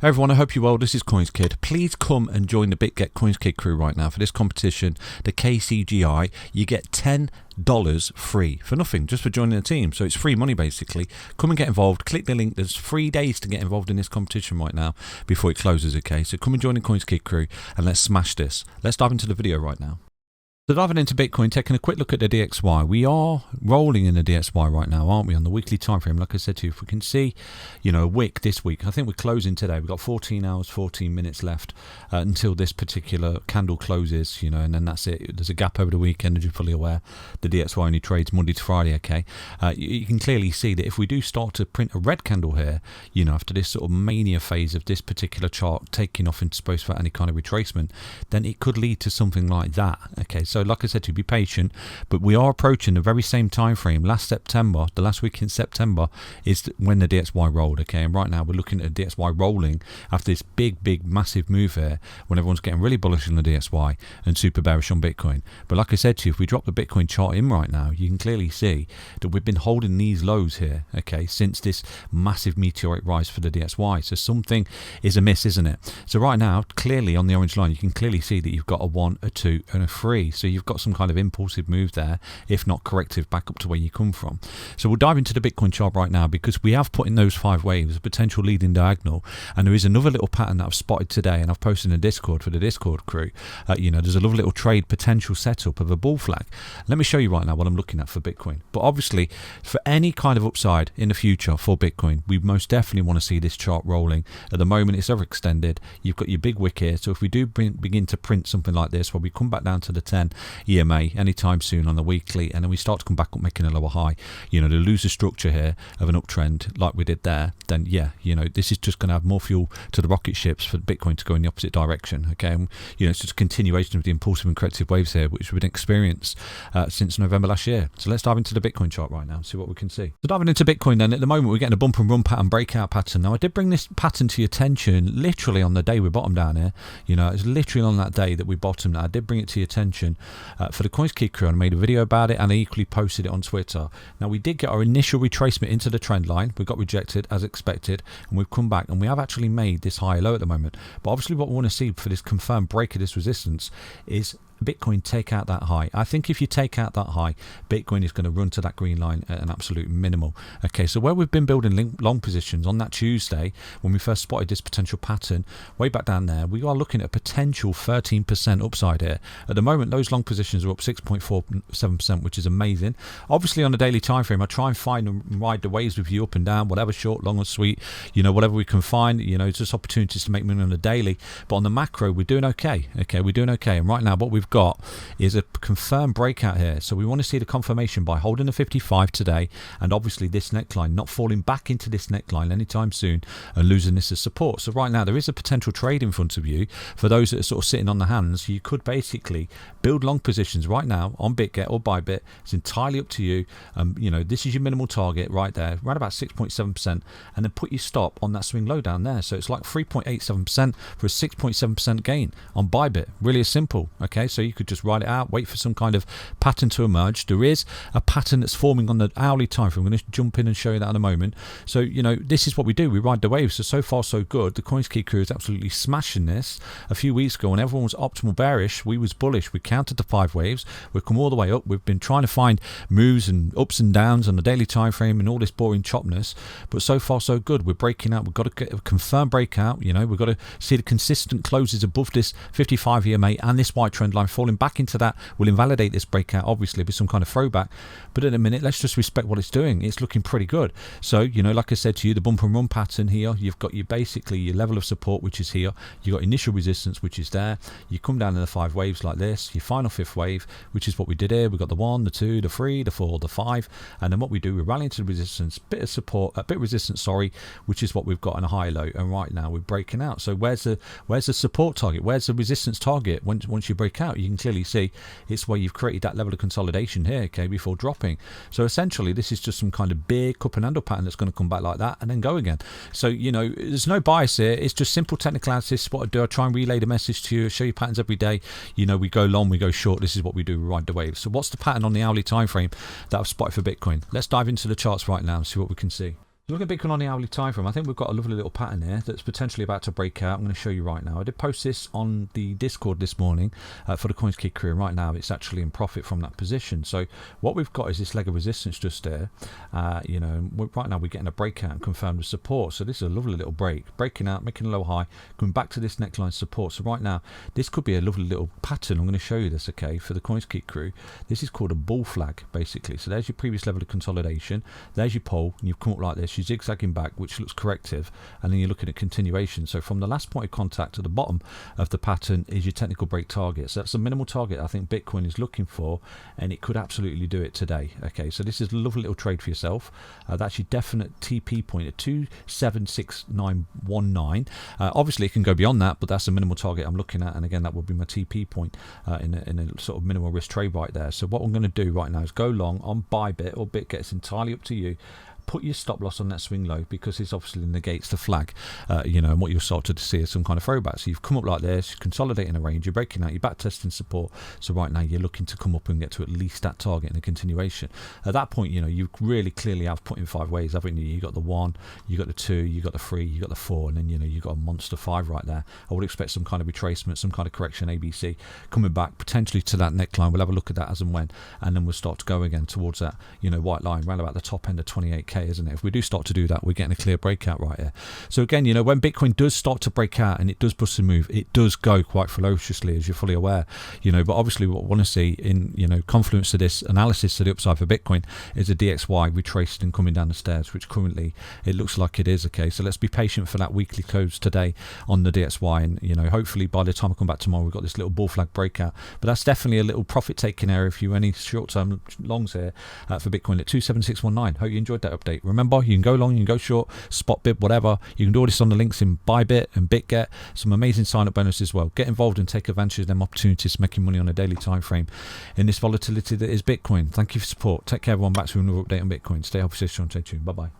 Hey everyone, I hope you're well. This is CoinsKid. Please come and join the BitGet CoinsKid crew right now for this competition, the KCGI. You get $10 free for nothing, just for joining the team. So it's free money basically. Come and get involved. Click the link. There's 3 days to get involved in this competition right now before it closes, okay? So come and join the CoinsKid crew and let's smash this. Let's dive into the video right now. So diving into Bitcoin, taking a quick look at the DXY. We are rolling in the DXY right now, aren't we, on the weekly time frame? Like I said to you, if we can see, a wick this week. I think we're closing today. We've got 14 hours, 14 minutes left until this particular candle closes, and then that's it. There's a gap over the weekend, as you're fully aware. The DXY only trades Monday to Friday, okay? You can clearly see that if we do start to print a red candle here, after this sort of mania phase of this particular chart taking off into space without any kind of retracement, then it could lead to something like that, okay? So like I said to you, be patient, but we are approaching the very same time frame. Last September, the last week in September, is when the DXY rolled, okay? And right now we're looking at the DXY rolling after this big, massive move here when everyone's getting really bullish on the DXY and super bearish on Bitcoin. But like I said to you, if we drop the Bitcoin chart in right now, you can clearly see that we've been holding these lows here, okay, since this massive meteoric rise for the DXY. So something is amiss, isn't it? So right now, clearly on the orange line, you can clearly see that you've got a 1, a 2, and a 3. So you've got some kind of impulsive move there, if not corrective, back up to where you come from. So we'll dive into the Bitcoin chart right now because we have put in those 5 waves, a potential leading diagonal, and there is another little pattern that I've spotted today, and I've posted in the Discord for the Discord crew. There's a lovely little trade potential setup of a bull flag. Let me show you right now what I'm looking at for Bitcoin. But obviously, for any kind of upside in the future for Bitcoin, we most definitely want to see this chart rolling. At the moment, it's overextended. You've got your big wick here. So if we do begin to print something like this, where we come back down to the 10 EMA anytime soon on the weekly, and then we start to come back up making a lower high, to lose the structure here of an uptrend like we did there, then this is just going to have more fuel to the rocket ships for Bitcoin to go in the opposite direction, okay? And, it's just a continuation of the impulsive and corrective waves here, which we've been experienced since November last year. So let's dive into the Bitcoin chart right now and see what we can see. So diving into Bitcoin then, at the moment we're getting a bump and run pattern, breakout pattern. Now I did bring this pattern to your attention literally on the day we bottomed down here. It's literally on that day that we bottomed. I did bring it to your attention for the CoinsKid crew, and I made a video about it, and I equally posted it on Twitter. Now we did get our initial retracement into the trend line. We got rejected as expected, and we've come back, and we have actually made this high low at the moment. But obviously what we want to see for this confirmed break of this resistance is Bitcoin take out that high. I think if you take out that high, Bitcoin is going to run to that green line at an absolute minimal. Okay, so where we've been building long positions on that Tuesday, when we first spotted this potential pattern, way back down there, we are looking at a potential 13% upside here. At the moment, those long positions are up 6.47%, which is amazing. Obviously, on a daily time frame, I try and find and ride the waves with you up and down, whatever short, long or sweet, whatever we can find. It's just opportunities to make money on the daily. But on the macro, we're doing okay. Okay, we're doing okay. And right now, what we've got is a confirmed breakout here. So we want to see the confirmation by holding the 55 today, and obviously this neckline, not falling back into this neckline anytime soon and losing this as support. So right now there is a potential trade in front of you for those that are sort of sitting on the hands. You could basically build long positions right now on BitGet or Bybit. It's entirely up to you. This is your minimal target right there, right about 6.7%, and then put your stop on that swing low down there. So it's like 3.87% for a 6.7% gain on Bybit. Really simple. Okay, so you could just write it out, wait for some kind of pattern to emerge. There is a pattern that's forming on the hourly time frame. I'm going to jump in and show you that in a moment. So this is what we do. We ride the waves. So far so good. The CoinsKid crew is absolutely smashing this. A few weeks ago when everyone was optimal bearish, we was bullish. We counted the 5 waves. We've come all the way up. We've been trying to find moves and ups and downs on the daily time frame and all this boring chopness, but so far so good. We're breaking out. We've got to get a confirmed breakout. We've got to see the consistent closes above this 55 EMA and this white trend line. Falling back into that will invalidate this breakout, obviously, with some kind of throwback. But in a minute, let's just respect what it's doing. It's looking pretty good. So, like I said to you, the bump and run pattern here, you've got basically your level of support, which is here. You've got initial resistance, which is there. You come down in the 5 waves like this, your final 5th wave, which is what we did here. We've got the 1, the 2, the 3, the 4, the 5. And then what we do, we rally into the resistance, bit of support, a bit of resistance, which is what we've got in a high low. And right now we're breaking out. So where's the support target? Where's the resistance target? Once you break out, you can clearly see it's where you've created that level of consolidation here, okay, before dropping. So essentially this is just some kind of big cup and handle pattern that's going to come back like that and then go again. So there's no bias here. It's just simple technical analysis. What I do, I try and relay the message to you, show you patterns every day. We go long, we go short. This is what we do. We ride the wave. So what's the pattern on the hourly time frame that I've spotted for Bitcoin? Let's dive into the charts right now and see what we can see. Look at Bitcoin on the hourly time frame. I think we've got a lovely little pattern here that's potentially about to break out. I'm going to show you right now. I did post this on the Discord this morning for the CoinsKid crew, and right now it's actually in profit from that position. So what we've got is this leg of resistance just there. Right now we're getting a breakout and confirmed with support. So this is a lovely little breaking out, making a low high, going back to this neckline support. So right now this could be a lovely little pattern. I'm going to show you this, okay, for the CoinsKid crew. This is called a bull flag, basically. So there's your previous level of consolidation. There's your pole, and you've come up like this. You're zigzagging back, which looks corrective, and then you're looking at continuation. So from the last point of contact to the bottom of the pattern is your technical break target. So that's the minimal target I think Bitcoin is looking for, and it could absolutely do it today. Okay, so this is a lovely little trade for yourself. That's your definite TP point at 276919. Obviously it can go beyond that, but that's the minimal target I'm looking at, and again that will be my TP point in a sort of minimal risk trade right there. So what I'm going to do right now is go long on Bybit or BitGet. It's entirely up to you. Put your stop loss on that swing low, because this obviously negates the flag, and what you'll start to see is some kind of throwback. So you've come up like this, you're consolidating a range, you're breaking out, you're back testing support. So right now you're looking to come up and get to at least that target in a continuation. At that point, you really clearly have put in 5 waves, haven't you? You got the 1, you got the 2, you got the 3, you got the 4, and then you got a monster 5 right there. I would expect some kind of retracement, some kind of correction, ABC coming back potentially to that neckline. We'll have a look at that as and when, and then we'll start to go again towards that white line around about the top end of 28k, isn't it? If we do start to do that, we're getting a clear breakout right here. So again, when Bitcoin does start to break out and it does bust and move, it does go quite ferociously, as you're fully aware. But obviously what we want to see in confluence to this analysis to the upside for Bitcoin is a DXY retraced and coming down the stairs, which currently it looks like it is. Okay, so let's be patient for that weekly close today on the DXY, and hopefully by the time I come back tomorrow we've got this little bull flag breakout. But that's definitely a little profit taking area if you any short-term longs here for Bitcoin at 27619. Hope you enjoyed that update. Remember, you can go long, you can go short, spot bid, whatever. You can do all this on the links in Bybit and BitGet. Some amazing sign-up bonuses as well. Get involved and take advantage of them opportunities, making money on a daily time frame in this volatility that is Bitcoin. Thank you for support. Take care, everyone. Back to another update on Bitcoin. Stay healthy, stay strong, stay tuned. Bye-bye.